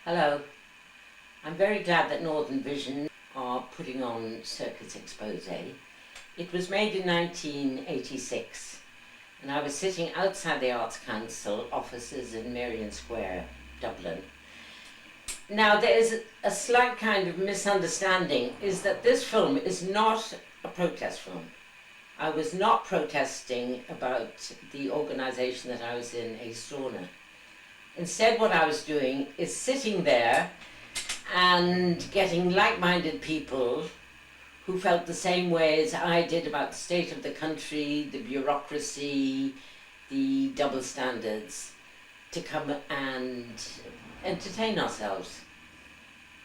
Hello. I'm very glad that Northern Vision are putting on Circus Exposé. It was made in 1986 and I was sitting outside the Arts Council offices in Merrion Square, Dublin. Now there's a slight kind of misunderstanding, is that this film is not a protest film. I was not protesting about the organisation that I was in, Aosdána. Instead, what I was doing is sitting there and getting like-minded people who felt the same way as I did about the state of the country, the bureaucracy, the double standards, to come and entertain ourselves.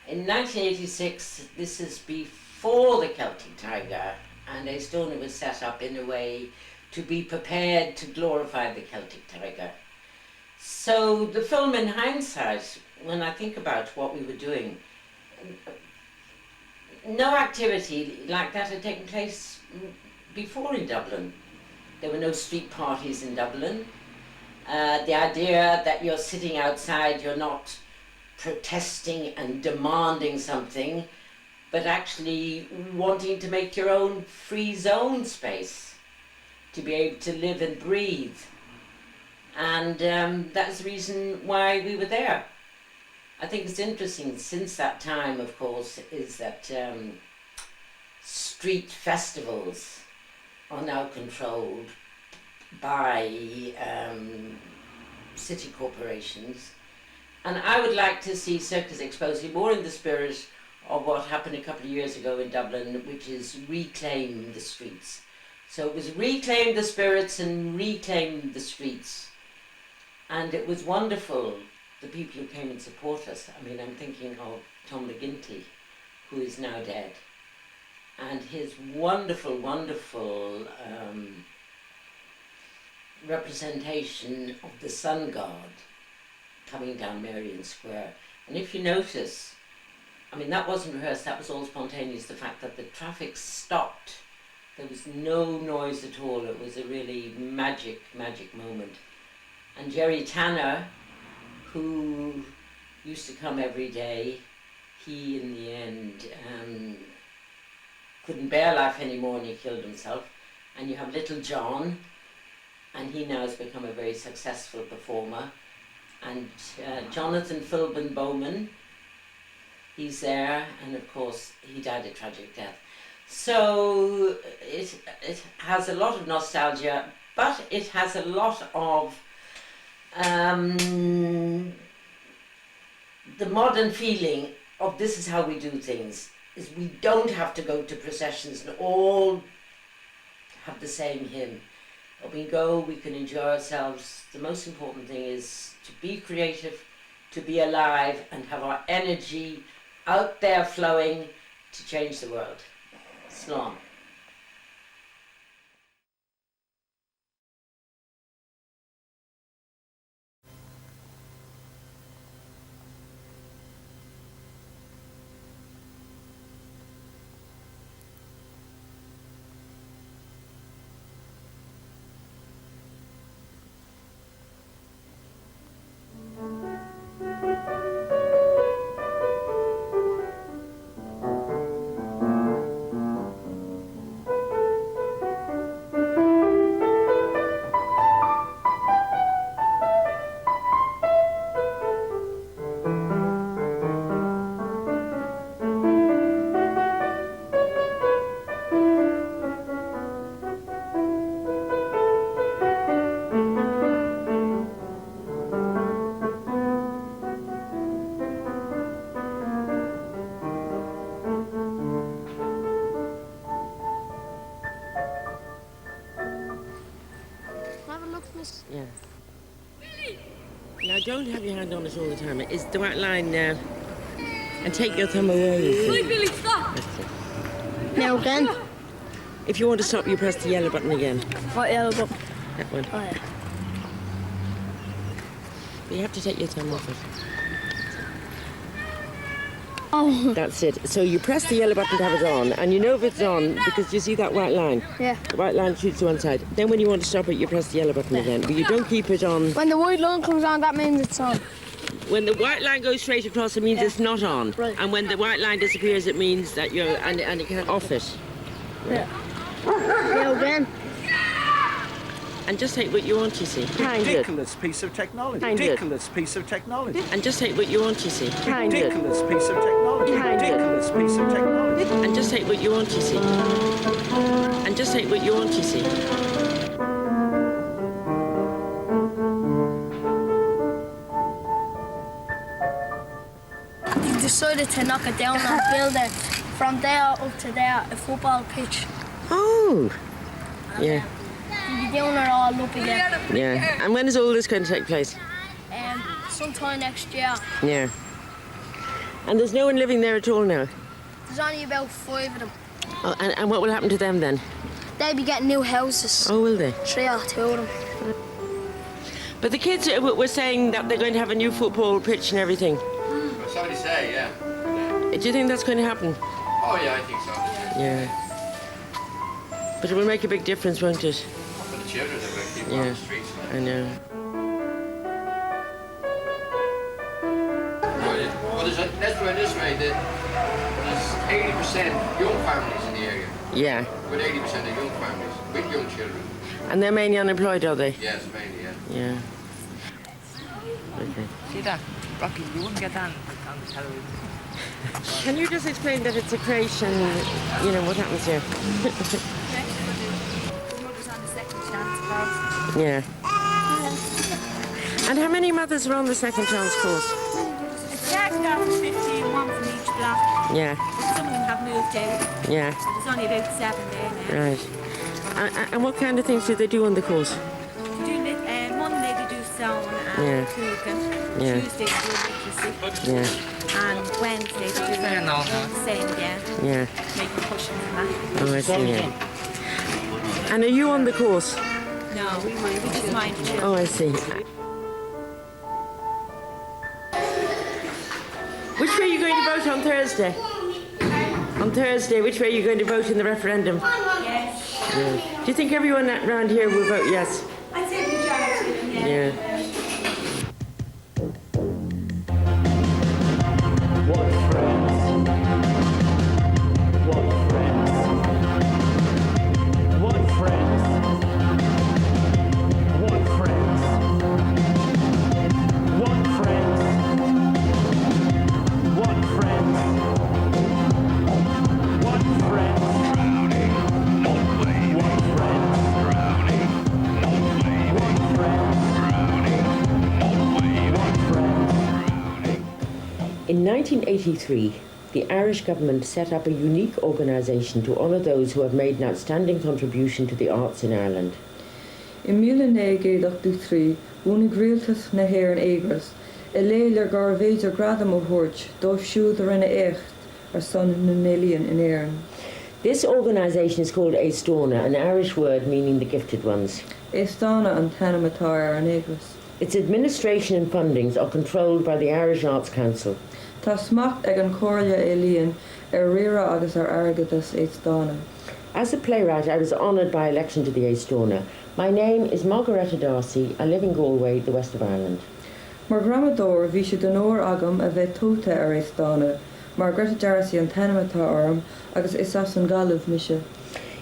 In 1986, this is before the Celtic Tiger, and Aosdána was set up in a way to be prepared to glorify the Celtic Tiger. So the film, in hindsight, when I think about what we were doing, no activity like that had taken place before in Dublin. There were no street parties in Dublin. The idea that you're sitting outside, you're not protesting and demanding something, but actually wanting to make your own free zone space to be able to live and breathe. And that's the reason why we were there. I think it's interesting since that time, of course, is that street festivals are now controlled by city corporations. And I would like to see Circus Exposé more in the spirit of what happened a couple of years ago in Dublin, which is reclaim the streets. So it was reclaim the spirits and reclaim the streets. And it was wonderful, the people who came and support us. I mean, I'm thinking of Tom McGinty, who is now dead, and his wonderful, wonderful representation of the sun god coming down Merrion Square. And if you notice, I mean, that wasn't rehearsed, that was all spontaneous, the fact that the traffic stopped. There was no noise at all. It was a really magic, magic moment. And Jerry Tanner, who used to come every day, he in the end couldn't bear life anymore and he killed himself. And you have little John, and he now has become a very successful performer. And Jonathan Philbin Bowman, he's there, and of course he died a tragic death. So it has a lot of nostalgia, but it has a lot of the modern feeling of this is how we do things, is we don't have to go to processions and all have the same hymn. When we go, we can enjoy ourselves. The most important thing is to be creative, to be alive, and have our energy out there flowing to change the world. Slán. Yeah. Now don't have your hand on it all the time. It's the white line now. And take your thumb away. Wait, Billy, stop! Now again? If you want to stop, you press the yellow button again. What yellow button? That one. Oh yeah. But you have to take your thumb off it. Oh. That's it. So you press the yellow button to have it on, and you know if it's on because you see that white line. Yeah. The white line shoots to one side. Then when you want to stop it, you press the yellow button again. But you don't keep it on. When the white line comes on, that means it's on. When the white line goes straight across, it means it's not on. Right. And when the white line disappears, it means that you're, and you can off it. Yeah. Now again. And just take what you want, you see. Ridiculous piece of technology. Ridiculous piece of technology. And just take what you want, you see. Ridiculous piece of technology. Ridiculous piece of technology. And just take what you want, you see. And just take what you want, you see. They decided to knock it down and build it from there up to there, a football pitch. Oh. Yeah. They'll be doing it all up again. Yeah. And when is all this going to take place? Sometime next year. Yeah. And there's no one living there at all now? There's only about 5 of them. Oh, and what will happen to them then? They'll be getting new houses. Oh, will they? 3 or 2 of them. But the kids were saying that they're going to have a new football pitch and everything. Well, somebody say, yeah. Do you think that's going to happen? Oh, yeah, I think so. Yeah. But it will make a big difference, won't it? For the children, they're going to keep on the streets. I know. Well, let's put it this way, there's 80% young families in the area. Yeah. With 80% of young families, with young children. And they're mainly unemployed, are they? Yes, mainly, yeah. Yeah. Okay. See that? Rocky, you wouldn't get on the television. Can you just explain that it's a creche and, you know, what happens here? Yeah. And how many mothers are on the second chance course? It started off with 15, one from each block. Yeah. But some of them have moved out. Yeah. There's only about 7 there now. Right. And what kind of things do they do on the course? Monday they do sewing and cooking. Yeah. Tuesday they do literacy. Yeah. And Wednesday they do same again. Yeah. Making cushions and that. Oh, I see. Yeah. And are you on the course? No, we just mind the children. Oh, I see. Which way are you going to vote on Thursday? On Thursday, which way are you going to vote in the referendum? Yes. Yeah. Do you think everyone around here will vote yes? I'd say majority, yeah. What friends? What friends? What friends? What friends? What friends? What friends? What friends? Drowning, no way. What friends? Drowning, no way. What friends? Drowning, no way. What friends? Drowning. In 1983, the Irish government set up a unique organisation to honour those who have made an outstanding contribution to the arts in Ireland. In 1983, bhuaigh rialtas na hÉireann éigreas, I léir gur bhéidir gradam ó thuairt, dóibh siúd ar ina éicht ar son na nélíonn in Éireann. This organisation is called Aosdána, an Irish word meaning the gifted ones. Aosdána an tanamatá ar an éigreas. Its administration and fundings are controlled by the Irish Arts Council. Tá smacht ag an cóirle é líon ar riara agus ar airgeadas Aosdána. As a playwright, I was honoured by election to the Aosdána. My name is Margaretta D'Arcy. I live in Galway, the west of Ireland. Mar gramadóir bhí sé den óir agam a bheith tóta ar Aosdána. Margaretta D'Arcy an tanamatá orm agus is as an galamh mise.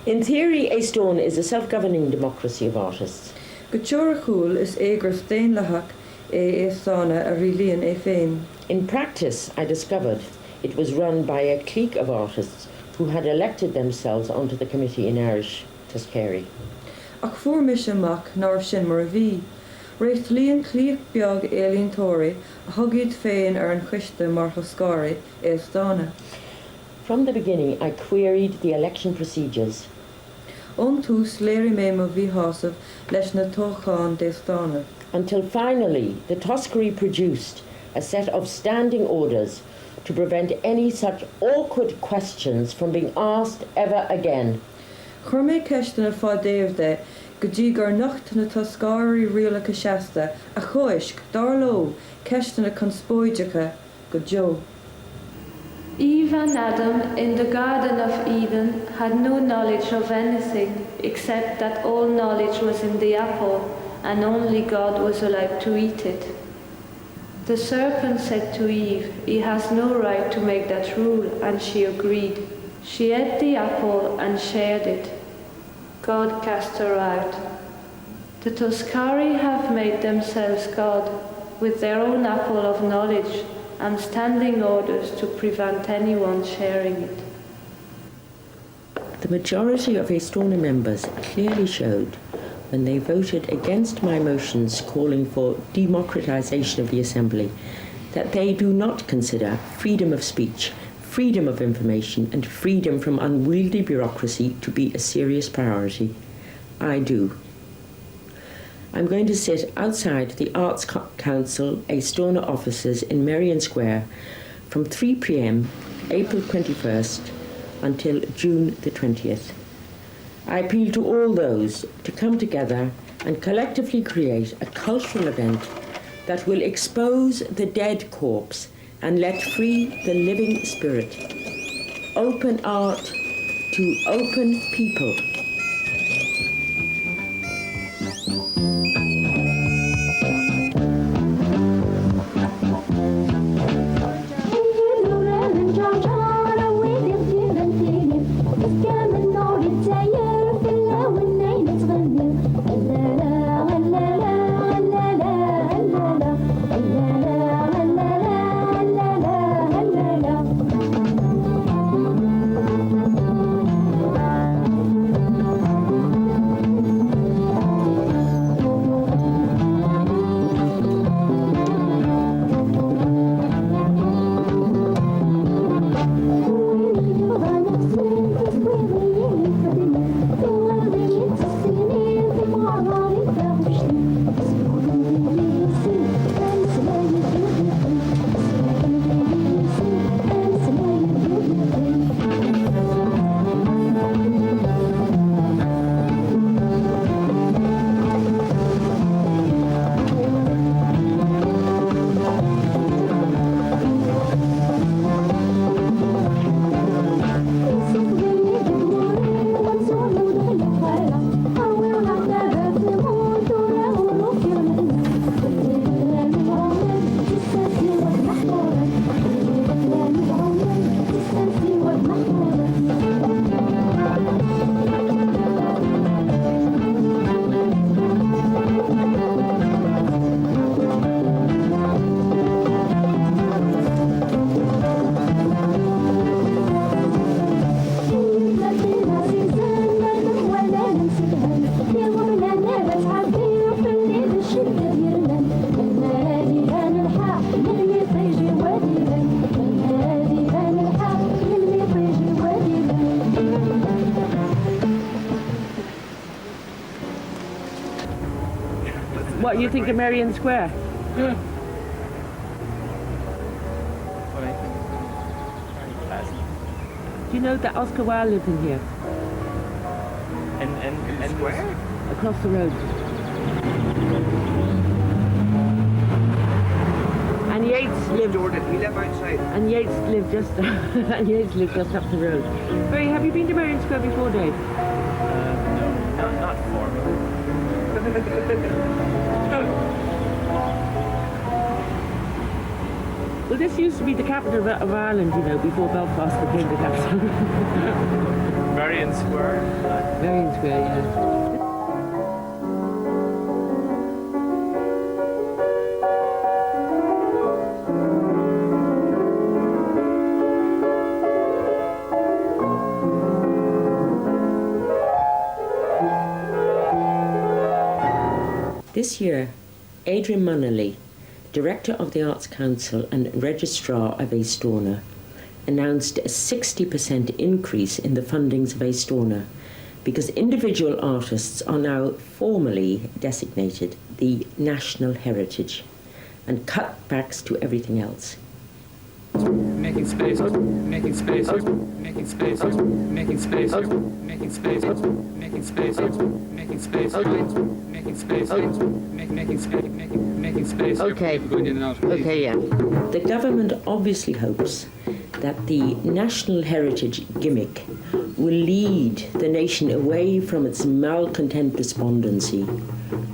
In theory, Aosdána is a self-governing democracy of artists. Go teoiric chúl is éigreas déanlathach é Aosdána a rilíonn é féin. In practice, I discovered it was run by a clique of artists who had elected themselves onto the committee in Irish Tuscary. Ach fuair mise amach nár sin mar a bhí. Réit líon clíoch beag éilíontóirí a thugaid féin ar an chuiste mar thoscáirí Aosdána. From the beginning, I queried the election procedures. Ón tús léirí mé mo bhí hásamh leis na tócháin d'Aosdána. Until finally, the Tuscary produced a set of standing orders to prevent any such awkward questions from being asked ever again. Chur mé ceiste na fádéimhde go dtí gur nocht na Tuscary rialacha seasta a chuisc dar ló ceiste na conspóideacha go Joe. Eve and Adam in the Garden of Eden had no knowledge of anything except that all knowledge was in the apple and only God was allowed to eat it. The serpent said to Eve, "He has no right to make that rule," and she agreed. She ate the apple and shared it. God cast her out. The Toscari have made themselves God with their own apple of knowledge and standing orders to prevent anyone sharing it. The majority of Aosdána members clearly showed when they voted against my motions calling for democratization of the Assembly that they do not consider freedom of speech, freedom of information and freedom from unwieldy bureaucracy to be a serious priority. I do. I'm going to sit outside the Arts Council Aosdána offices in Merrion Square from 3 p.m. April 21st until June the 20th. I appeal to all those to come together and collectively create a cultural event that will expose the dead corpse and let free the living spirit. Open art to open people. What do you think of Merrion Square? Good. What I think very pleasant. Do you know that Oscar Wilde lived in here? And where? Across the road. And Yeats lived. Jordan, he lived outside. And Yeats lived just. And Yeats lived just up the road. Barry, have you been to Merrion Square before, Dave? No, not formally. Well, this used to be the capital of Ireland, you know, before Belfast became the capital. Merrion Square. Merrion Square, yeah. This year, Adrian Munnelly, Director of the Arts Council and Registrar of Aosdána, announced a 60% increase in the fundings of Aosdána because individual artists are now formally designated the national heritage and cutbacks to everything else. Making space, making space, making space, making space, making space, making space, making space, making space, making space. Okay. Okay, yeah. The government obviously hopes that the national heritage gimmick will lead the nation away from its malcontent despondency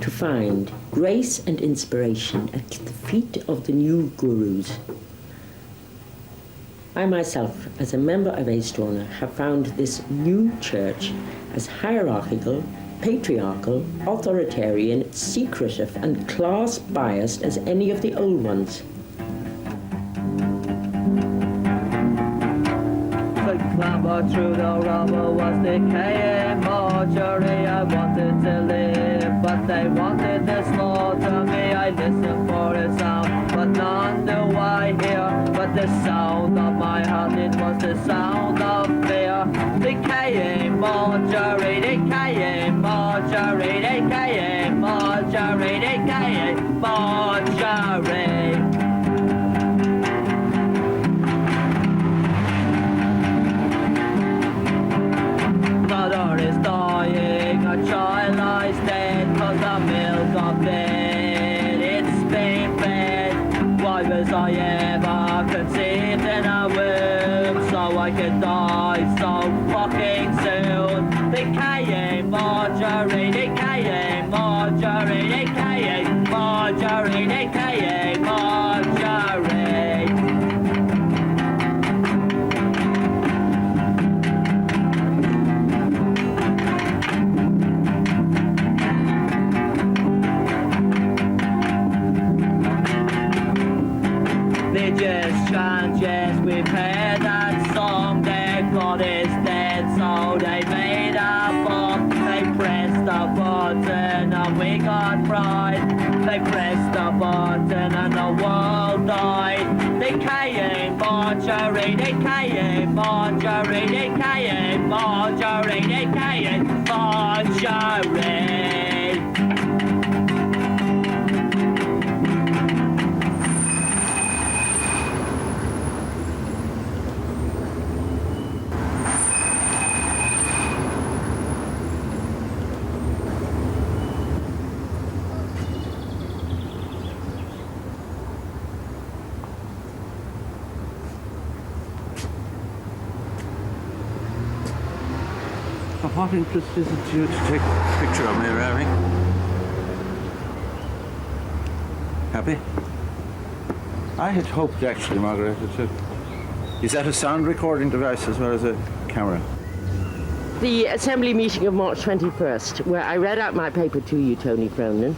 to find grace and inspiration at the feet of the new gurus. I myself, as a member of Aosdána, have found this new church as hierarchical, patriarchal, authoritarian, secretive and class-biased as any of the old ones. Clamber through the rubble was decaying mortuary. I wanted to live, but they wanted to slaughter me. I listened for a sound, but none do I hear. But the sound of my heart, it was the sound of fear. Decaying mortuary, decaying mortuary, decaying mortuary, decaying mortuary. Mother is dying, a child lies dead, 'cause the milk of dead, it's been fed. Why was I ever conceived in a womb, so I could die so fucking soon? Decaying mortuary, decaying mortuary, decaying mortuary, decaying mortuary. Just chant, yes, we've heard that song. Their God is dead, so they made a bomb. They pressed the button and we got fried. They pressed the button and the world died. Decaying mortuary, decaying mortuary, decaying mortuary, decaying mortuary. What interest is it to you to take a picture of me, Rary? Happy? I had hoped, actually, Margaretta, to... Is that a sound recording device as well as a camera? The assembly meeting of March 21st, where I read out my paper to you, Tony Cronin.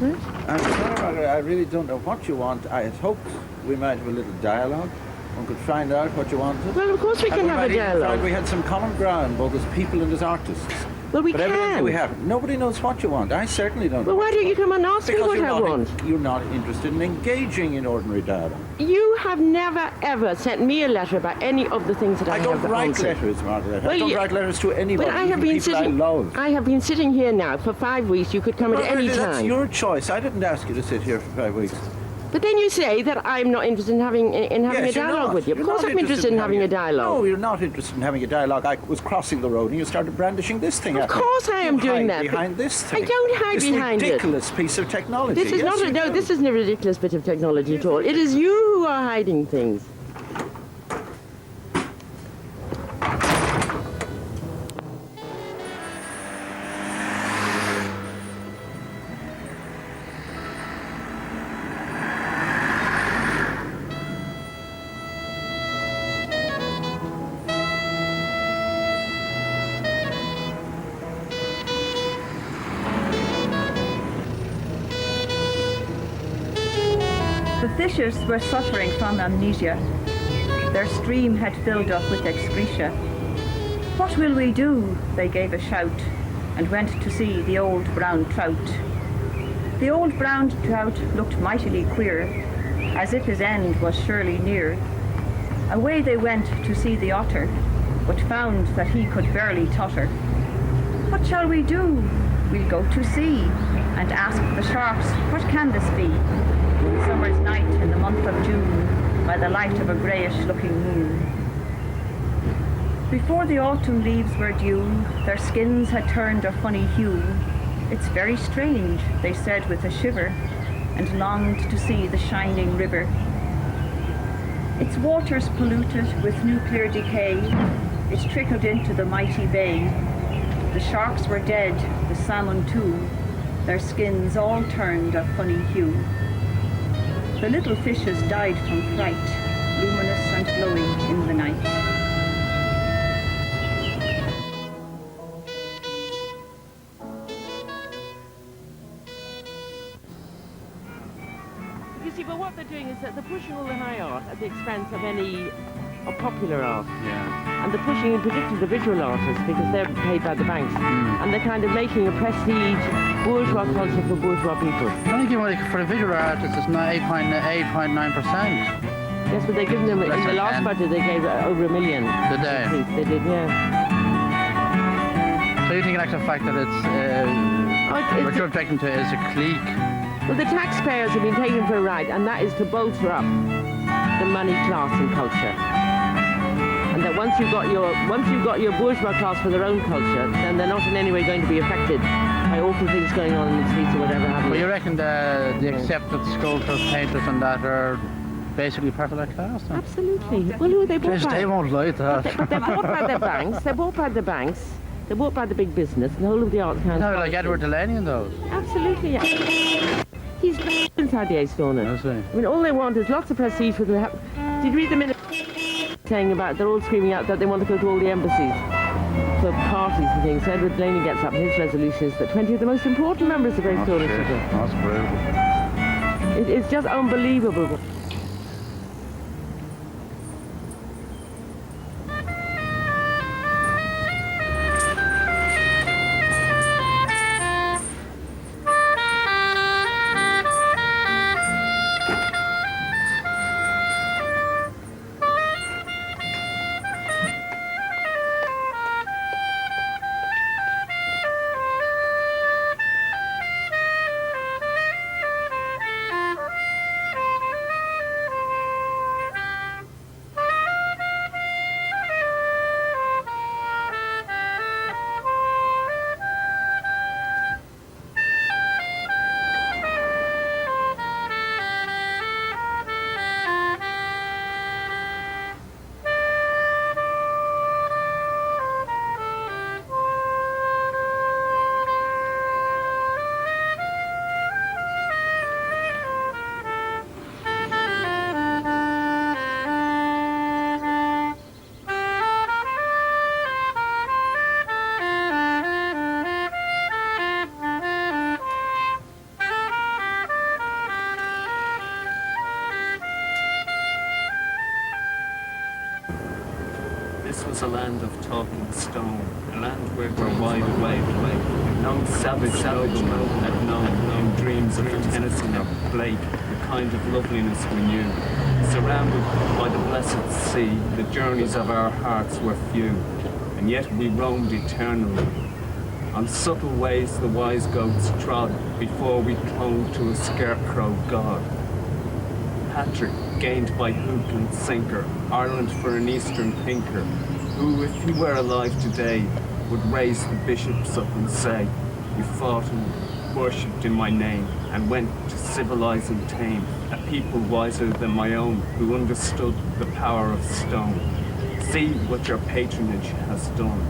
I'm sorry, Margaretta, I really don't know what you want. I had hoped we might have a little dialogue. One could find out what you wanted. Well, of course we can have a dialogue. We had some common ground, both as people and as artists. Well, we but can. Evidently we haven't. Nobody knows what you want. I certainly don't know. Well, why don't you come and ask me what I want? You're not interested in engaging in ordinary dialogue. You have never, ever sent me a letter about any of the things that I have don't write letters, Margaretta. I don't write letters to anybody, but I have been sitting, I have been sitting here now for 5 weeks. You could come at any time. That's your choice. I didn't ask you to sit here for 5 weeks. But then you say that I'm not interested in having a dialogue with you. Of course I'm interested in having a dialogue. No, you're not interested in having a dialogue. I was crossing the road and you started brandishing this thing at me. Of course I am doing that. Behind this thing. I don't hide behind it. This ridiculous piece of technology. This is not this isn't a ridiculous bit of technology at all. It is you who are hiding things. The fishes were suffering from amnesia. Their stream had filled up with excreta. "What will we do?" they gave a shout, and went to see the old brown trout. The old brown trout looked mightily queer, as if his end was surely near. Away they went to see the otter, but found that he could barely totter. "What shall we do?" "We'll go to sea, and ask the sharks, what can this be?" Summer's night in the month of June, by the light of a greyish-looking moon. Before the autumn leaves were due, their skins had turned a funny hue. "It's very strange," they said with a shiver, and longed to see the shining river. Its waters polluted with nuclear decay, it trickled into the mighty bay. The sharks were dead, the salmon too. their skins all turned a funny hue. The little fishes died from fright, luminous and glowing in the night. You see, but what they're doing is that they're pushing all the high art at the expense of any popular art. Yeah. And they're pushing in particular the visual artists because they're paid by the banks. And they're kind of making a prestige bourgeois culture for bourgeois people. I only give like for a visual artist it's not 8.9%. Yes, but they're giving them, in the last budget they gave over $1 million. Did they? They did, yeah. So you think like the fact that it's what you're objecting to is a clique? Well, the taxpayers have been taken for a ride, and that is to bolster up the money class in culture. And that once you've got your bourgeois class for their own culture, then they're not in any way going to be affected by awful things going on in the streets or whatever happens. Well, you reckon they accept that sculptors, painters and that are basically part of that class then? Absolutely. Well, who are they bought by? They won't like that. But they're bought by their banks, they're bought by the banks, they're bought by the big business, and the whole of the arts council. No, like Edward Delaney and those. Absolutely, yeah. He's inside the Aosdána. I mean, all they want is lots of prestige for them. Did you read the minute saying about they're all screaming out that they want to go to all the embassies for parties and things? So Edward Delaney gets up and his resolution is that 20 of the most important members of Aosdána should go. That's brilliant. It's just unbelievable. This was a land of talking stone, a land where we're wide awake. No savage nobleman had known in dreams of the Tennyson or Blake, the kind of loveliness we knew. Surrounded by the blessed sea, the journeys of our hearts were few, and yet we roamed eternally. On subtle ways the wise goats trod before we clung to a scarecrow god. Patrick gained by hook and sinker, Ireland for an eastern thinker, who, if he were alive today, would raise the bishops up and say, "You fought and worshipped in my name, and went to civilize and tame a people wiser than my own, who understood the power of stone. See what your patronage has done."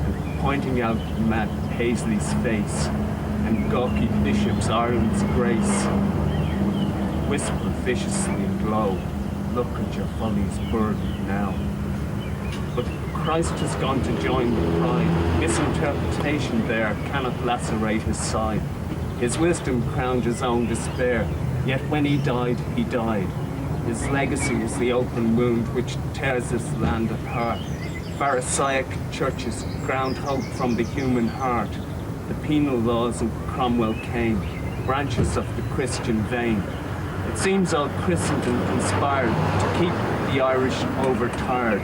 And pointing out mad Paisley's face, and gawky bishops Ireland's grace, whisper viciously and low, "Look at your folly's burden now." But Christ has gone to join the pride. Misinterpretation there cannot lacerate his side. His wisdom crowned his own despair, yet when he died, he died. His legacy is the open wound which tears this land apart. Pharisaic churches ground hope from the human heart. The penal laws of Cromwell came, branches of the Christian vein. It seems all Christendom conspired to keep the Irish overtired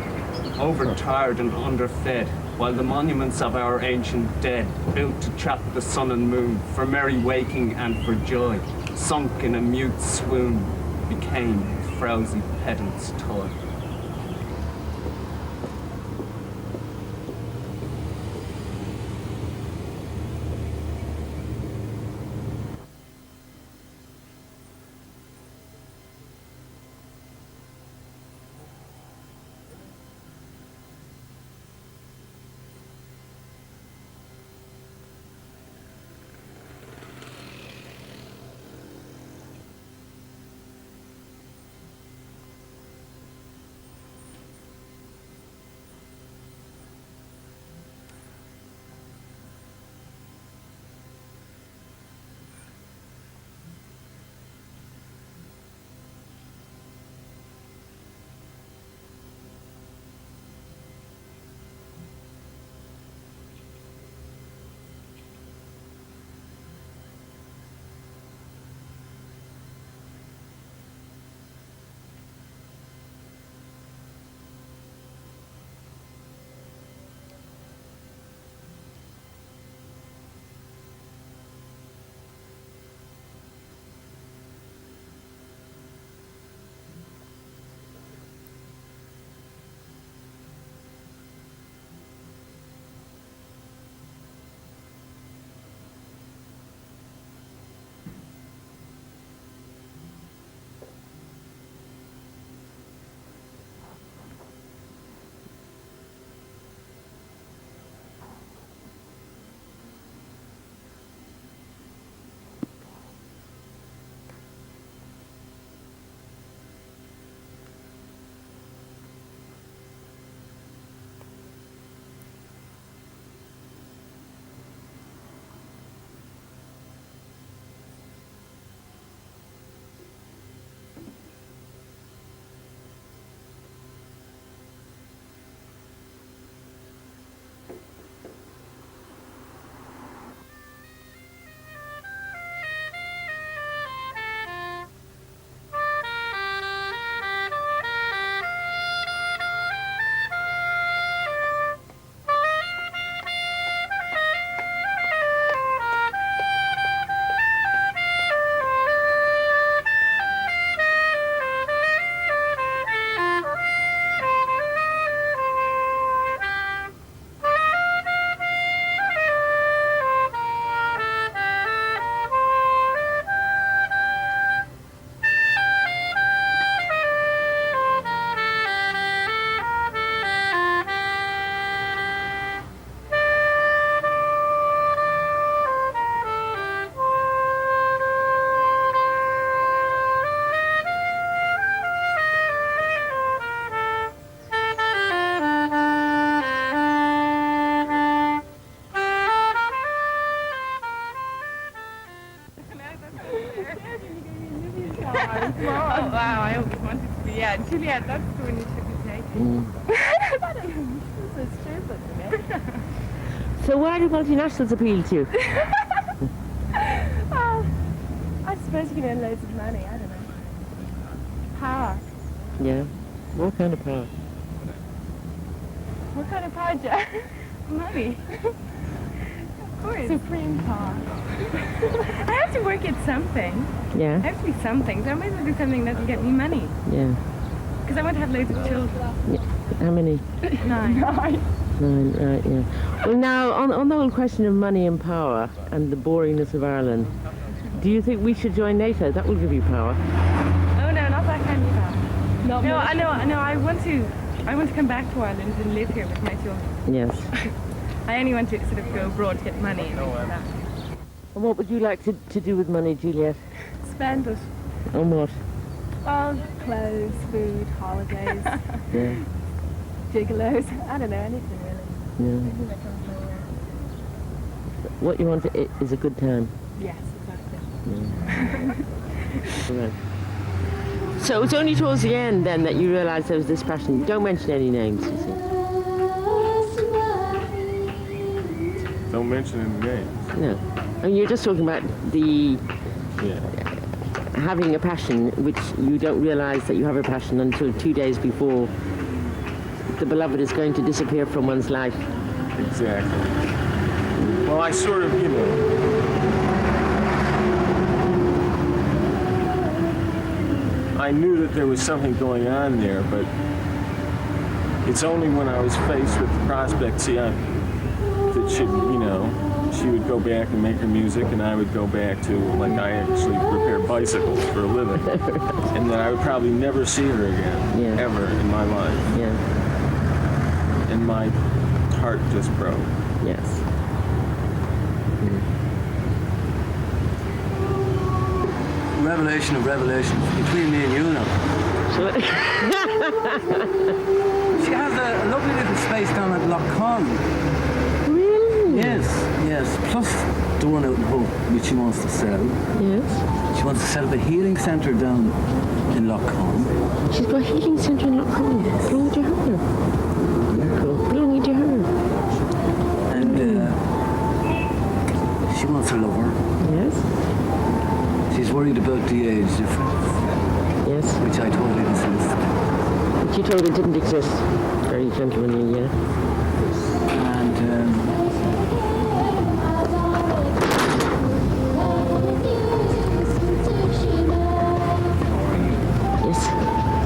and underfed, while the monuments of our ancient dead, built to trap the sun and moon, for merry waking and for joy, sunk in a mute swoon, became a frowsy pedant's toy. Oh, wow, I always wanted to be. Yeah, Juliet, that's the one you took a take. I don't know. This is stupid to me. So why do multinationals appeal to you? Well, I suppose you can earn loads of money. I don't know. Power. Yeah. What kind of power? What kind of power, Jack? Money. Of course. Supreme power. I have to work at something. Yeah. I have to do something. So I might as well do something that will get me money. Yeah. Because I want to have loads of children. Yeah. How many? 9. 9. 9, right, yeah. Well, now, on the whole question of money and power and the boringness of Ireland, do you think we should join NATO? That will give you power. Oh, no, not that kind of power. No, I know, I want to come back to Ireland and live here with my children. Yes. I only want to sort of go abroad to get money and things like that. And what would you like to do with money, Juliet? Spend it. On what? Well, clothes, food, holidays, Yeah. gigolos. I don't know, anything really. Yeah. Anything that comes my way. What you want is a good time. Yes, exactly. Yeah. Right. So it's only towards the end then that you realised there was this passion. Don't mention any names, you see. Don't mention any names. No. I mean, you're just talking about the having a passion, which you don't realise that you have a passion until 2 days before the beloved is going to disappear from one's life. Exactly. Well, I sort of, you know, I knew that there was something going on there, but it's only when I was faced with the prospect, that she, you know, she would go back and make her music, and I would go back to, like, I actually repair bicycles for a living, and that I would probably never see her again, ever in my life. Yeah. And my heart just broke. Yes. Revelation of revelations between me and you now. She has a lovely little space down at Lough Conn. Really? Yes. Plus the one out in Hope, which she wants to sell. Yes. She wants to set up a healing centre down in Lough Conn. She's got a healing centre in Lough Conn. Yes. Belonging to her. Very cool. Belonging to her. And she wants a lover. Yes. She's worried about the age difference. Yes. Which I totally dismissed. But you told her it didn't exist. Very gentlemanly, yeah. And yes.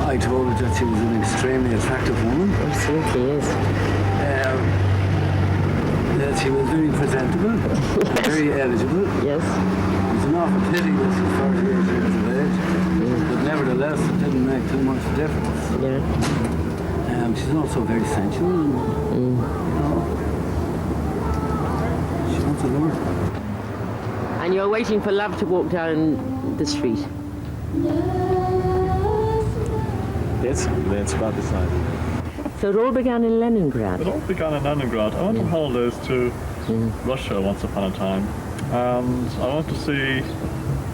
I told her that she was an extremely attractive woman. Absolutely, yes. That she was very presentable, very eligible. Yes. It's an awful pity that she's 48 years of age, but nevertheless it didn't make too much difference. Yeah. She's also very sensual, and, you know, she wants a lover. And you're waiting for love to walk down the street. That's about the time. So it all began in Leningrad? It all began in Leningrad. I went on holidays to Russia once upon a time, and I went to see,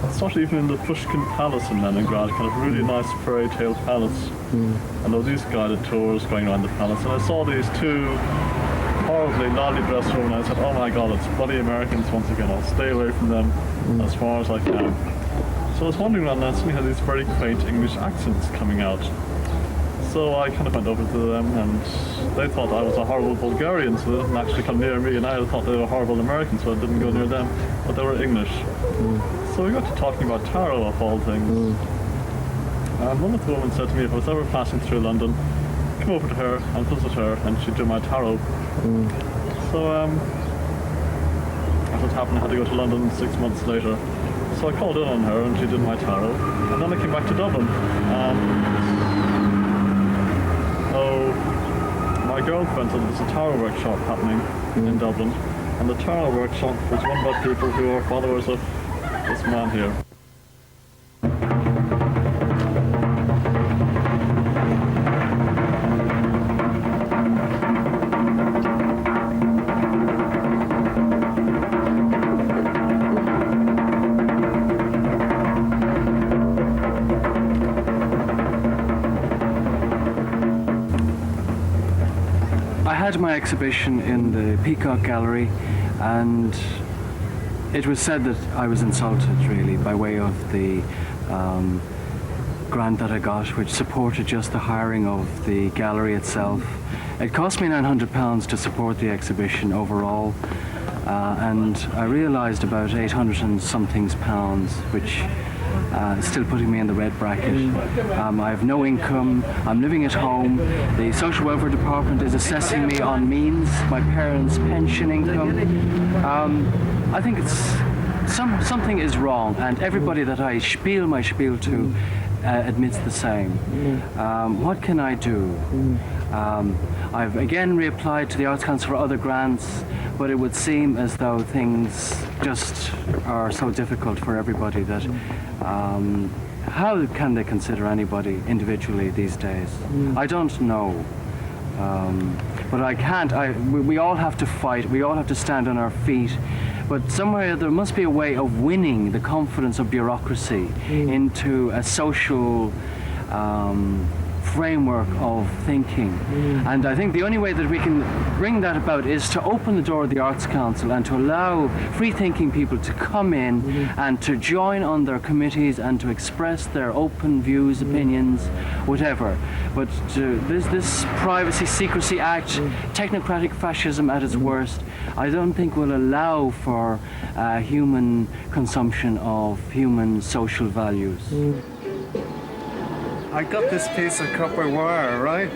I started even in the Pushkin Palace in Leningrad, kind of really nice fairy tale palace. And there were these guided tours going around the palace, and I saw these two horribly loudly dressed women, and I said, oh my god, it's bloody Americans once again, I'll stay away from them as far as I can. So I was wandering around and I suddenly had these very quaint English accents coming out. So I kind of went over to them, and they thought I was a horrible Bulgarian, so they didn't actually come near me, and I thought they were horrible Americans, so I didn't go near them, but they were English. So we got to talking about tarot, of all things. And one of the women said to me if I was ever passing through London, come over to her and visit her, and she'd do my tarot. So as it happened, I had to go to London 6 months later. So I called in on her, and she did my tarot, and then I came back to Dublin. My girlfriend said there's a tarot workshop happening in Dublin, and the tarot workshop was run by people who are followers of this man here. had my exhibition in the Peacock Gallery, and it was said that I was insulted, really, by way of the grant that I got, which supported just the hiring of the gallery itself. It cost me £900 to support the exhibition overall, and I realised about 800 and something pounds, which is still putting me in the red bracket. I have no income, I'm living at home, the social welfare department is assessing me on means, my parents' pension income. I think something is wrong, and everybody that I spiel my spiel to admits the same. What can I do? I've again reapplied to the Arts Council for other grants, but it would seem as though things just are so difficult for everybody that how can they consider anybody individually these days? I don't know. But I can't. We all have to fight. We all have to stand on our feet. But somewhere there must be a way of winning the confidence of bureaucracy into a social framework of thinking. And I think the only way that we can bring that about is to open the door of the Arts Council and to allow free-thinking people to come in and to join on their committees and to express their open views, opinions, whatever. But this Privacy Secrecy Act, technocratic fascism at its worst, I don't think will allow for human consumption of human social values. I got this piece of copper wire, right?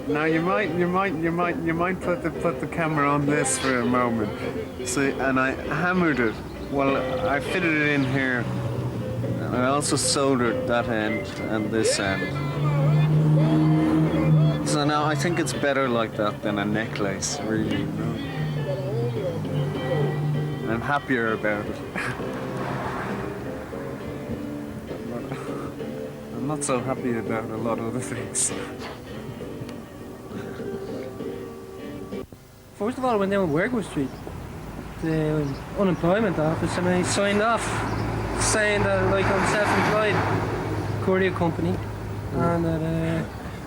Now you might put the camera on this for a moment. See, and I hammered it. Well, I fitted it in here, and I also soldered that end and this end. So now I think it's better like that than a necklace, really. You know? I'm happier about it. I'm not so happy about a lot of other things. First of all, I went down Wergo Street, the unemployment office, and I signed off saying that like I'm self-employed courier company and that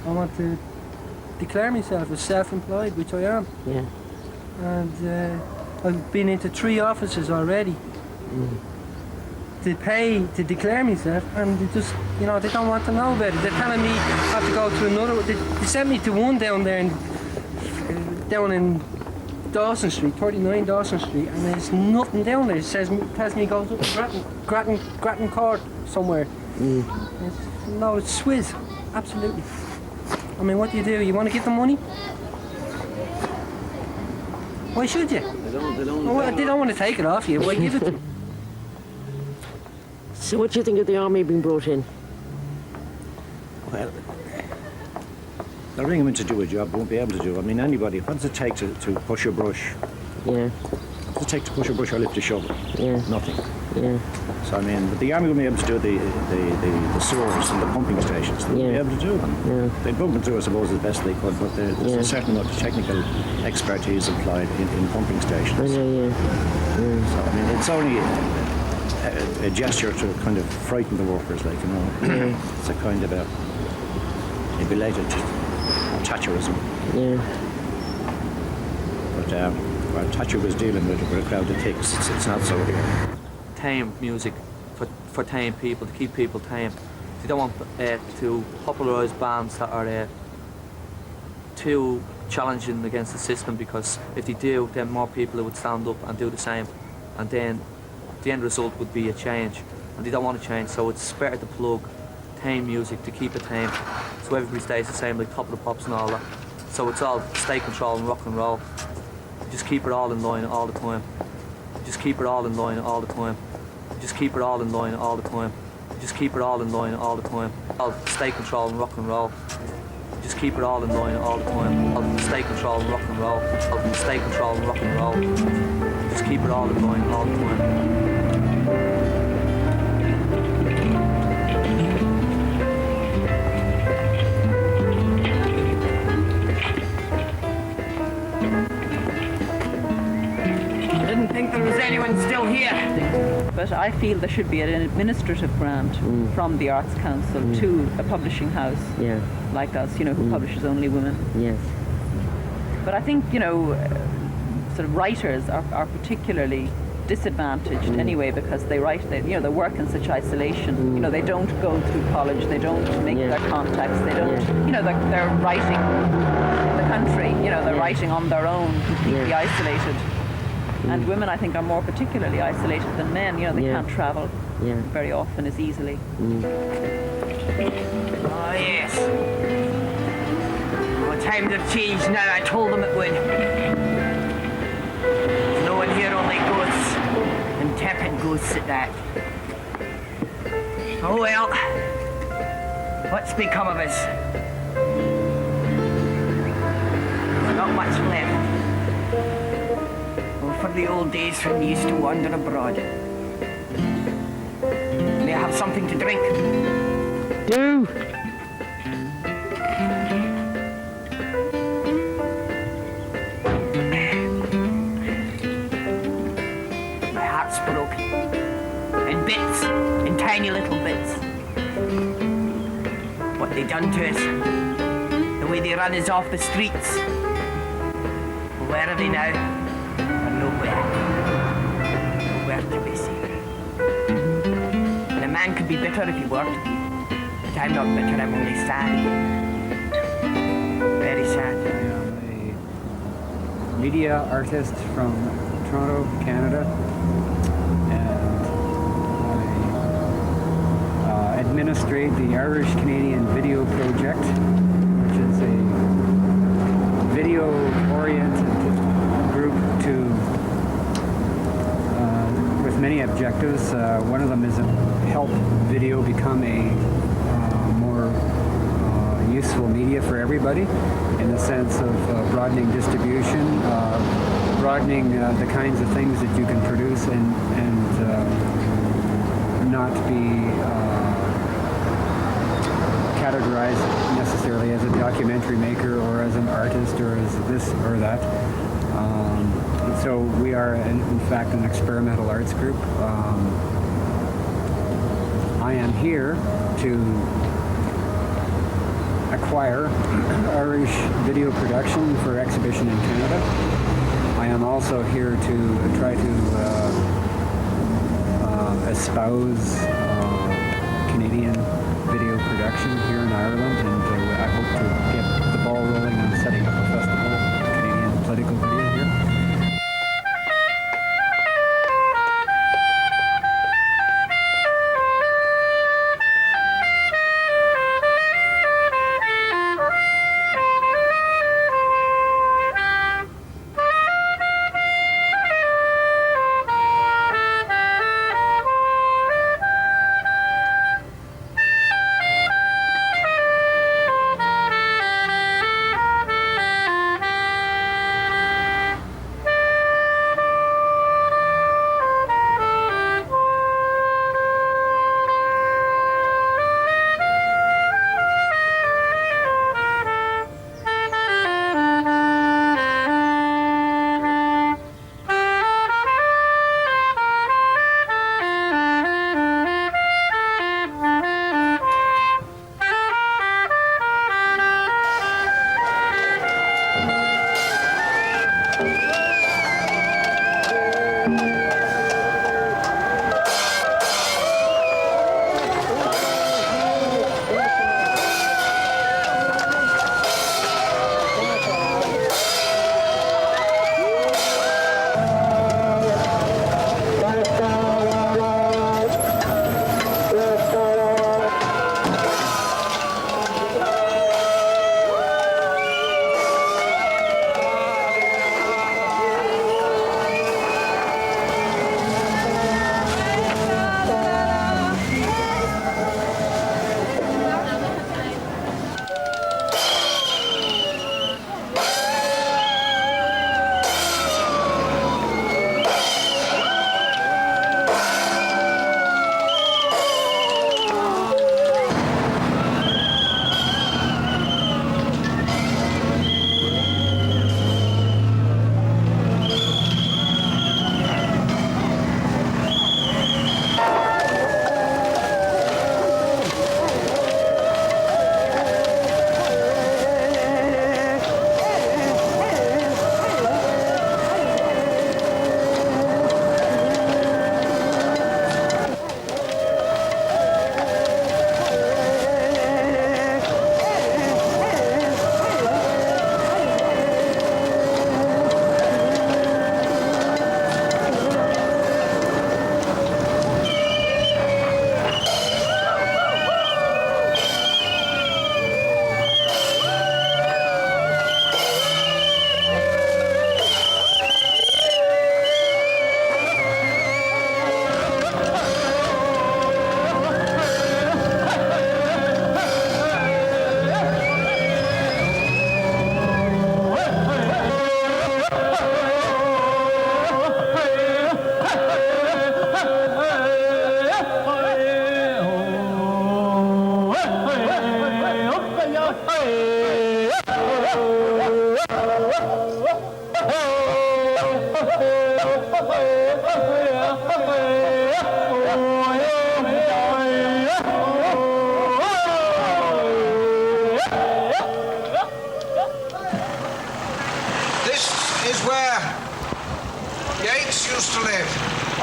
I want to declare myself as self-employed, which I am. Yeah. And I've been into 3 offices already. To pay to declare myself, and they just, you know, they don't want to know about it. They're telling me I have to go to another. They sent me to one down there, down in Dawson Street, 39 Dawson Street, and there's nothing down there. It tells me it goes up to Grattan Court somewhere. No, it's Swiss, absolutely. I mean, what do? You want to give them money? Why should you? They don't want to take it off you. Why give it to them? So what do you think of the army being brought in? Well, they'll bring them in to do a job, won't be able to do. I mean, anybody, what does it take to push a brush? Yeah. What does it take to push a brush or lift a shovel? Yeah. Nothing. Yeah. So, I mean, but the army will be able to do the sewers and the pumping stations. They'll be able to do them. Yeah. They'd bump them through, I suppose, as best they could, but there's a certain amount of technical expertise applied in pumping stations. Yeah. So, I mean, it's only a gesture to kind of frighten the workers, like, you know. It's a kind of a belated Thatcherism. Yeah. But while Thatcher was dealing with a crowd of ticks, it's not so here. Tame music for tame people, to keep people tame. They don't want to popularise bands that are too challenging against the system, because if they do, then more people would stand up and do the same, and then the end result would be a change, and they don't want to change, so it's better to plug tame music to keep it tame, so everybody stays the same, like Top of the Pops and all that. So it's all state control and rock and roll. Just keep it all in line all the time. Just keep it all in line all the time. Just keep it all in line all the time. Just keep it all in line all the time. All state control and rock and roll. Just keep it all in line all the time. All state control and rock and roll. All state control and rock and roll. Just keep it all in line all the time. Think there was anyone still here. But I feel there should be an administrative grant from the Arts Council to a publishing house like us, you know, who publishes only women. Yes. But I think, sort of writers are particularly disadvantaged anyway, because they work in such isolation. They don't go through college, they don't make their contacts, they don't, they're writing the country, they're writing on their own, completely isolated. And women, I think, are more particularly isolated than men. They can't travel very often as easily. Oh, yes. Well, times have changed now. I told them it would. There's no one here, only ghosts. And tepid ghosts at that. Oh, well. What's become of us? There's not much left. For the old days when we used to wander abroad. May I have something to drink? Do! My heart's broken. In bits, in tiny little bits. What they done to us. The way they run us off the streets. Where are they now? Nowhere to be seen. And a man could be bitter if he worked, but I'm not bitter, I'm only sad. Very sad. I am a media artist from Toronto, Canada, and I administrate the Irish-Canadian Video Project, which is a video-oriented group with many objectives. One of them is to help video become a more useful media for everybody, in the sense of broadening distribution, broadening the kinds of things that you can produce and not be categorized necessarily as a documentary maker or as an artist or as this or that. So we are, in fact, an experimental arts group. I am here to acquire Irish video production for exhibition in Canada. I am also here to try to espouse Canadian video production here in Ireland, and I hope to get the ball rolling on setting up a festival of Canadian political video here.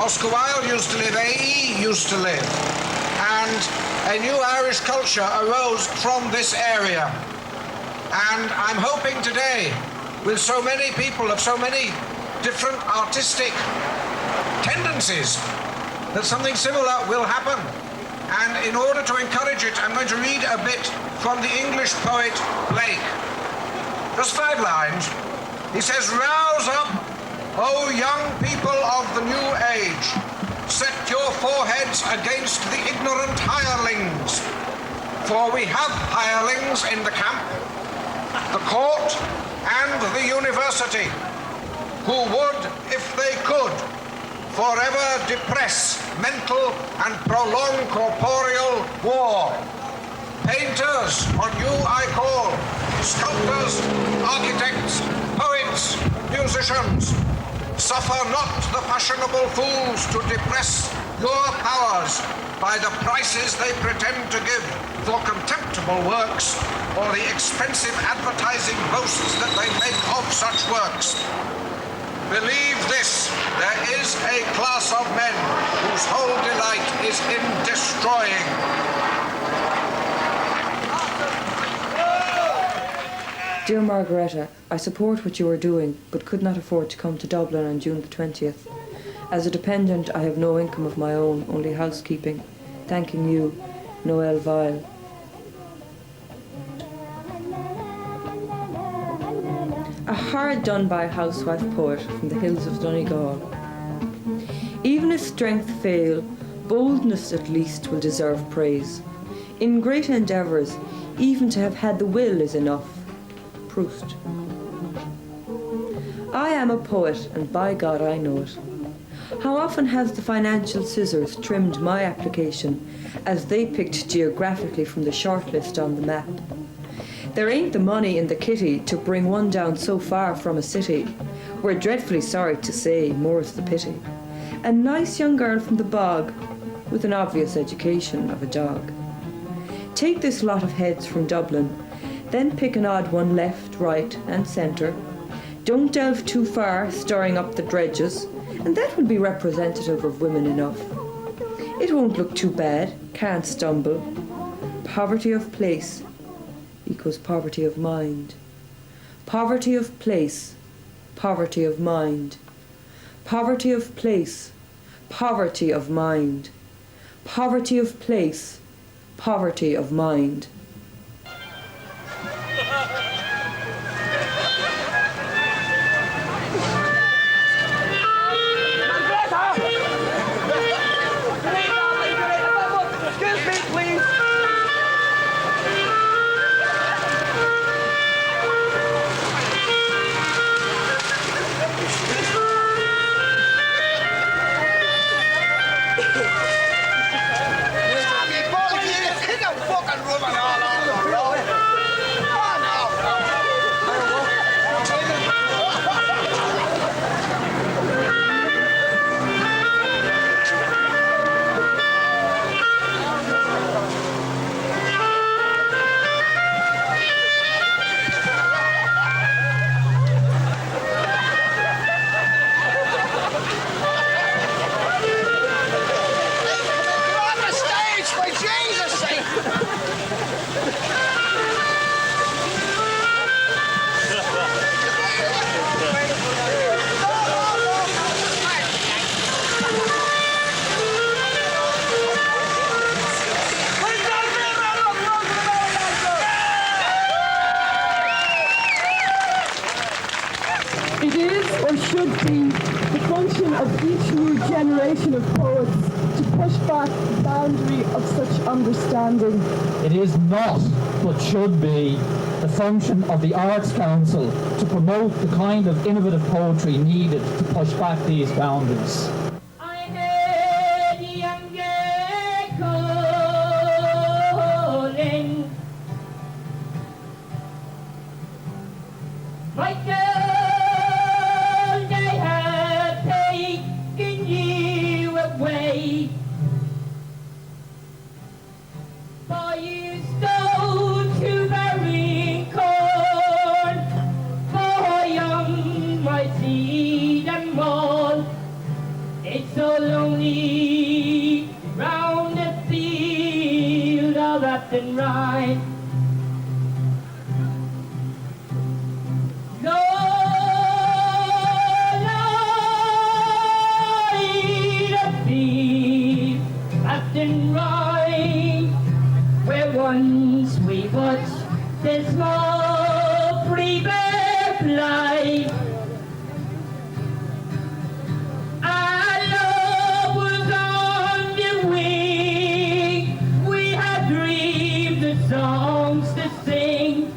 Oscar Wilde used to live, A.E. used to live, and a new Irish culture arose from this area. And I'm hoping today, with so many people of so many different artistic tendencies, that something similar will happen. And in order to encourage it, I'm going to read a bit from the English poet Blake. Just 5 lines. He says, "Rouse up, O young people of the new age. Set your foreheads against the ignorant hirelings. For we have hirelings in the camp, the court, and the university, who would, if they could, forever depress mental and prolong corporeal war. Painters on you I call, sculptors, architects, poets, musicians. Suffer not the fashionable fools to depress your powers by the prices they pretend to give for contemptible works or the expensive advertising boasts that they make of such works. Believe this, there is a class of men whose whole delight is in destroying." Dear Margaretta, I support what you are doing, but could not afford to come to Dublin on June the 20th. As a dependent, I have no income of my own, only housekeeping. Thanking you, Noel Vile. A hard-done-by housewife poet from the hills of Donegal. Even if strength fail, boldness at least will deserve praise. In great endeavours, even to have had the will is enough. Proust. I am a poet, and by God I know it. How often has the financial scissors trimmed my application as they picked geographically from the shortlist on the map? There ain't the money in the kitty to bring one down so far from a city. We're dreadfully sorry to say, more's the pity. A nice young girl from the bog, with an obvious education of a dog. Take this lot of heads from Dublin, then pick an odd one left, right, and centre. Don't delve too far, stirring up the dredges, and that will be representative of women enough. It won't look too bad, can't stumble. Poverty of place equals poverty of mind. Poverty of place, poverty of mind. Poverty of place, poverty of mind. Poverty of place, poverty of mind. It is or should be the function of each new generation of poets to push back the boundary of such understanding. It is not, but should be, the function of the Arts Council to promote the kind of innovative poetry needed to push back these boundaries. all left and right. Lord, light feet, left and right, where once we watched the small free bird fly. Our love was on the wing, we had dreams and songs to sing.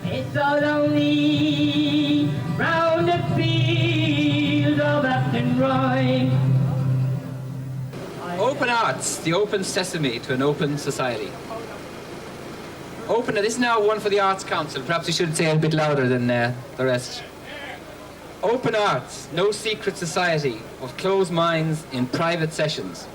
It's so lonely round the field of Afton Roy. Open arts, the open sesame to an open society. Open, this is now one for the Arts Council. Perhaps we should say it a bit louder than the rest. Open arts, no secret society of closed minds in private sessions.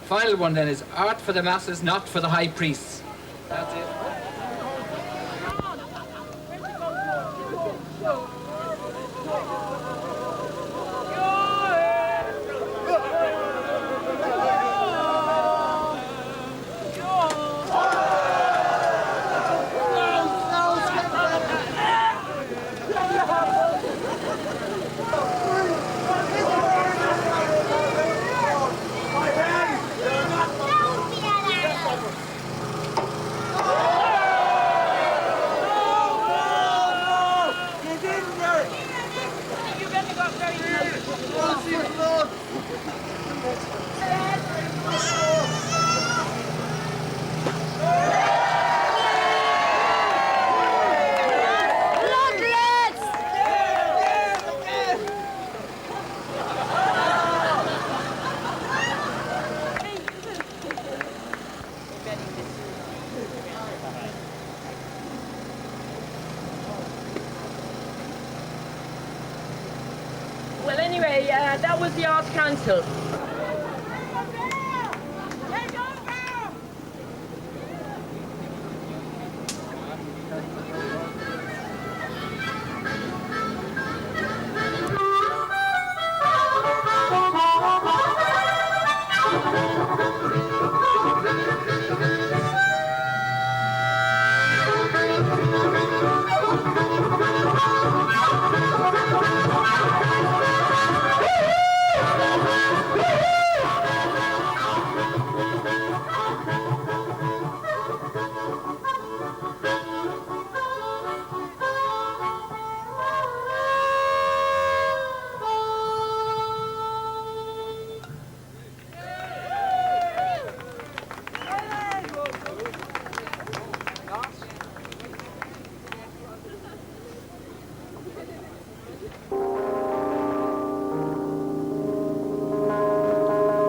Final one then is art for the masses, not for the high priests. That's it. Well, anyway, that was the Arts Council.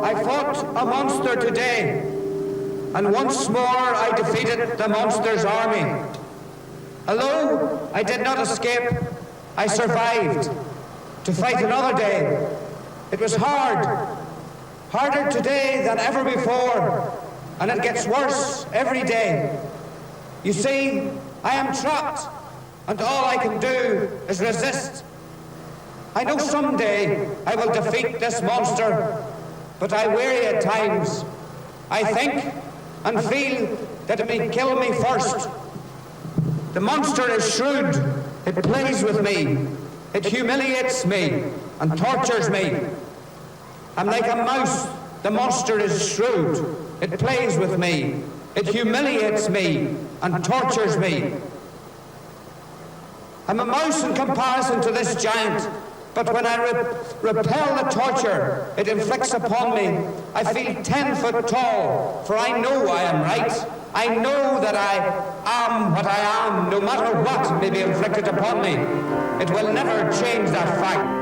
I fought a monster today, and once more I defeated the monster's army. Although I did not escape, I survived to fight another day. It was hard, harder today than ever before, and it gets worse every day. You see, I am trapped, and all I can do is resist. I know someday I will defeat this monster, but I weary at times. I think and feel that it may kill me first. The monster is shrewd. It plays with me. It humiliates me and tortures me. I'm like a mouse. The monster is shrewd. It plays with me. It humiliates me and tortures me. I'm a mouse in comparison to this giant, but when I repel the torture it inflicts upon me, I feel 10 foot tall, for I know I am right. I know that I am what I am, no matter what may be inflicted upon me. It will never change that fact.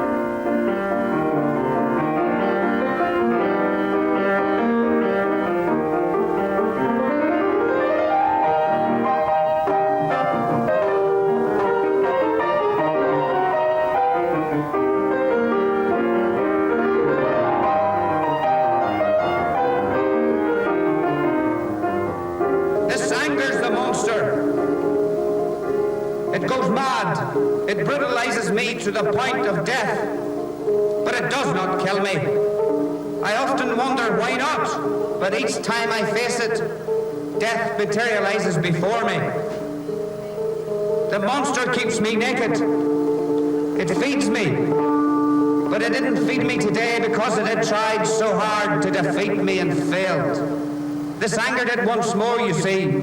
It brutalizes me to the point of death, but it does not kill me. I often wonder why not, but each time I face it, death materializes before me. The monster keeps me naked. It feeds me. But it didn't feed me today because it had tried so hard to defeat me and failed. This angered it once more, you see.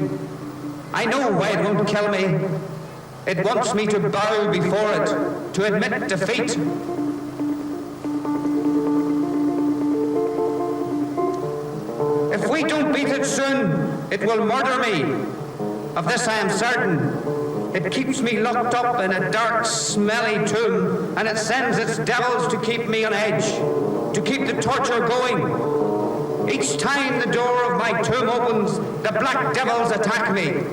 I know why it won't kill me. It wants me to bow before it, to admit defeat. If we don't beat it soon, it will murder me. Of this I am certain. It keeps me locked up in a dark, smelly tomb, and it sends its devils to keep me on edge, to keep the torture going. Each time the door of my tomb opens, the black devils attack me.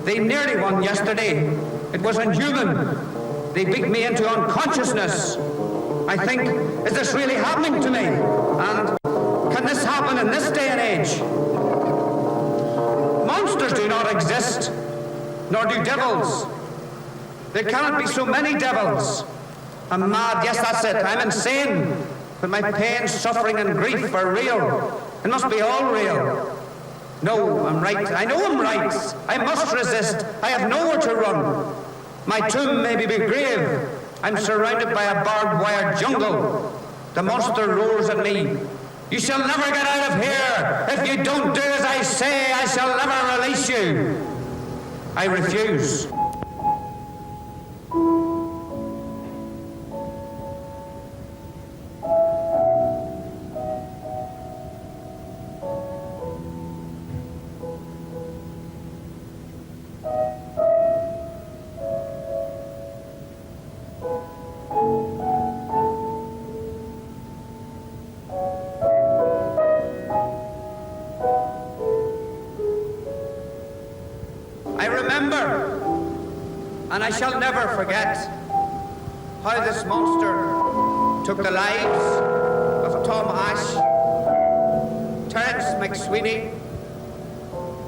They nearly won yesterday. It was inhuman. They beat me into unconsciousness. I think, is this really happening to me? And can this happen in this day and age? Monsters do not exist, nor do devils. There cannot be so many devils. I'm mad, yes, that's it. I'm insane. But my pain, suffering, and grief are real. It must be all real. No, I'm right. I know I'm right. I must resist. I have nowhere to run. My tomb may be my grave. I'm surrounded by a barbed wire jungle. The monster roars at me. You shall never get out of here. If you don't do as I say, I shall never release you. I refuse. And I shall never forget how this monster took the lives of Tom Ash, Terence McSweeney,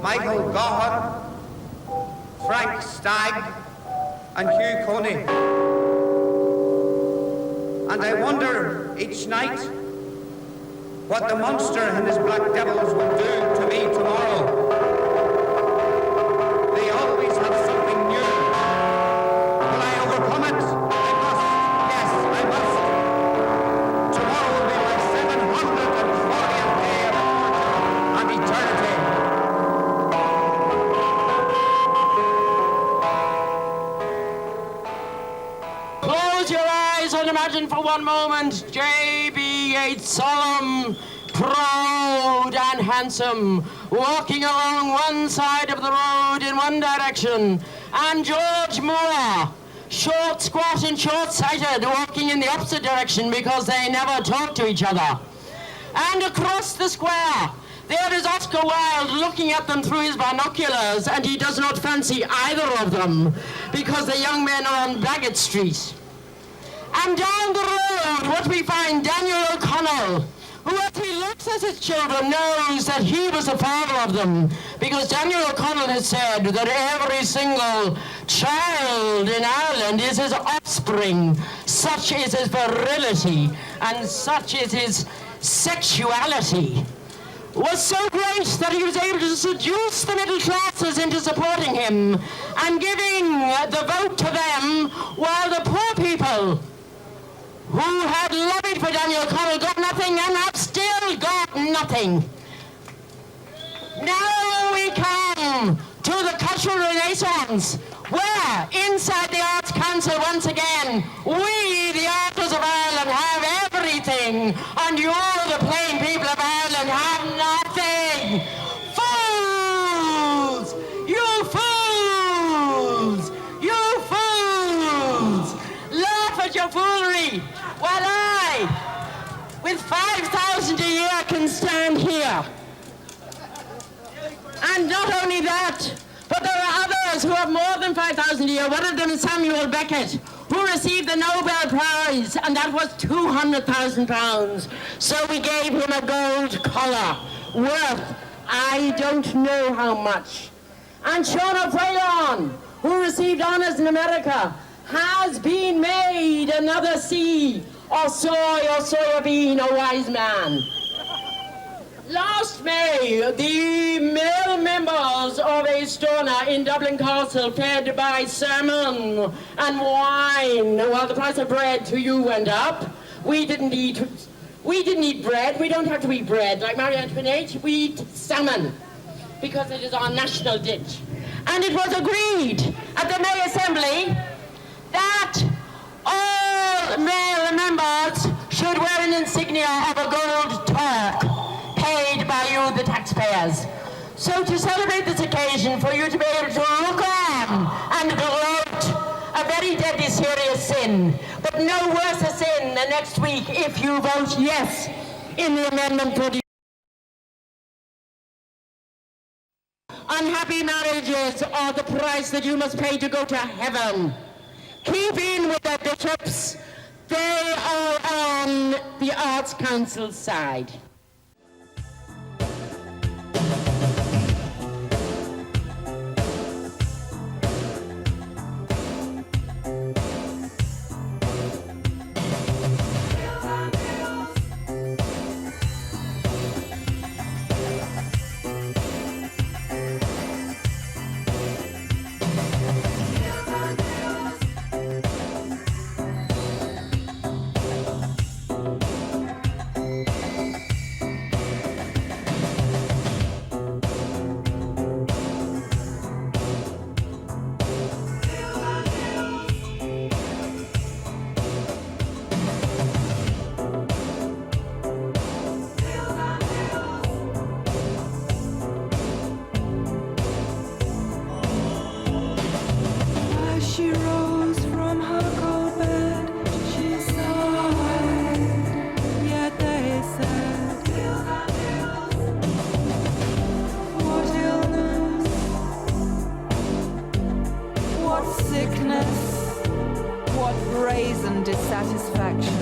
Michael Gaughan, Frank Stagg, and Hugh Coney. And I wonder each night what the monster and his black devils will do to me tomorrow. They always have something new. Will I overcome it? I must. Yes, I must. Tomorrow will be my 740th day of torture and eternity. Close your eyes and imagine for one moment J.B. Yeats, solemn, proud and handsome, walking along one side of the road in one direction, and George Moore, short, squat and short-sighted, walking in the opposite direction because they never talk to each other. And across the square, there is Oscar Wilde looking at them through his binoculars, and he does not fancy either of them because the young men are on Bagot Street. And down the road, what we find, Daniel O'Connell, who, as he looks at his children, knows that he was the father of them, because Daniel O'Connell has said that every single child in Ireland is his offspring. Such is his virility, and such is his sexuality. Was so great that he was able to seduce the middle classes into supporting him and giving the vote to them, while the poor people who had lobbied for Daniel O'Connell got nothing and have still got nothing. Now we come to the cultural renaissance, where inside the Arts Council once again, we, the artists of Ireland, have everything, and you, the plain people of Ireland, have nothing. Fools! You fools! You fools! Laugh at your foolery, while I, with 5,000 a year, can stand here. And not only that, but there are others who have more than 5,000 a year. One of them is Samuel Beckett, who received the Nobel Prize, and that was £200,000. So we gave him a gold collar, worth I don't know how much. And Shauna Freyon, who received honors in America, has been made another C, or soy, or soya bean, or wise man. Last May, the male members of Aosdána in Dublin Castle, fed by salmon and wine, while the price of bread to you went up. We didn't eat bread. We don't have to eat bread. Like Marie Antoinette, we eat salmon because it is our national dish. And it was agreed at the May Assembly that all male members should wear an insignia of a gold Turk paid by you, the taxpayers. So to celebrate this occasion, for you to be able to look on and gloat, a very deadly serious sin, but no worse a sin than next week if you vote yes in the amendment for the unhappy marriages are the price that you must pay to go to heaven. Keep in with the bishops. They are on the Arts Council's side. She rose from her cold bed, she sighed, yet they said, what illness, what sickness, what brazen dissatisfaction.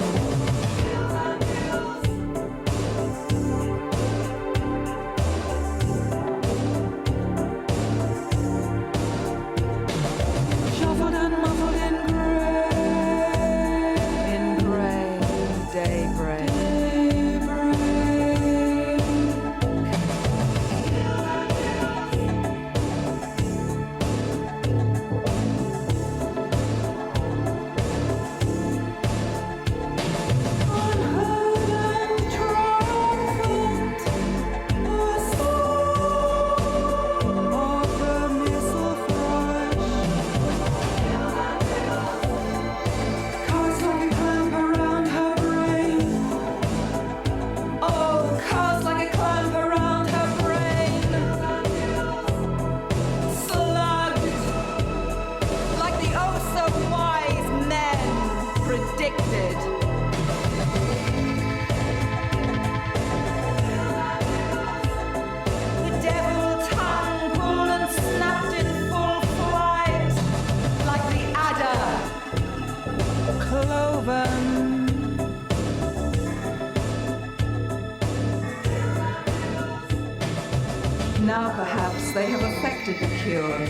Now perhaps they have effected the cure,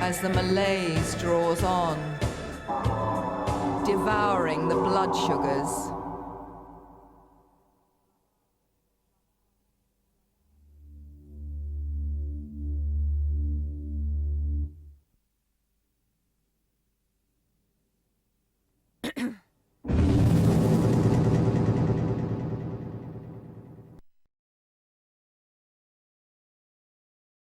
as the malaise draws on, devouring the blood sugars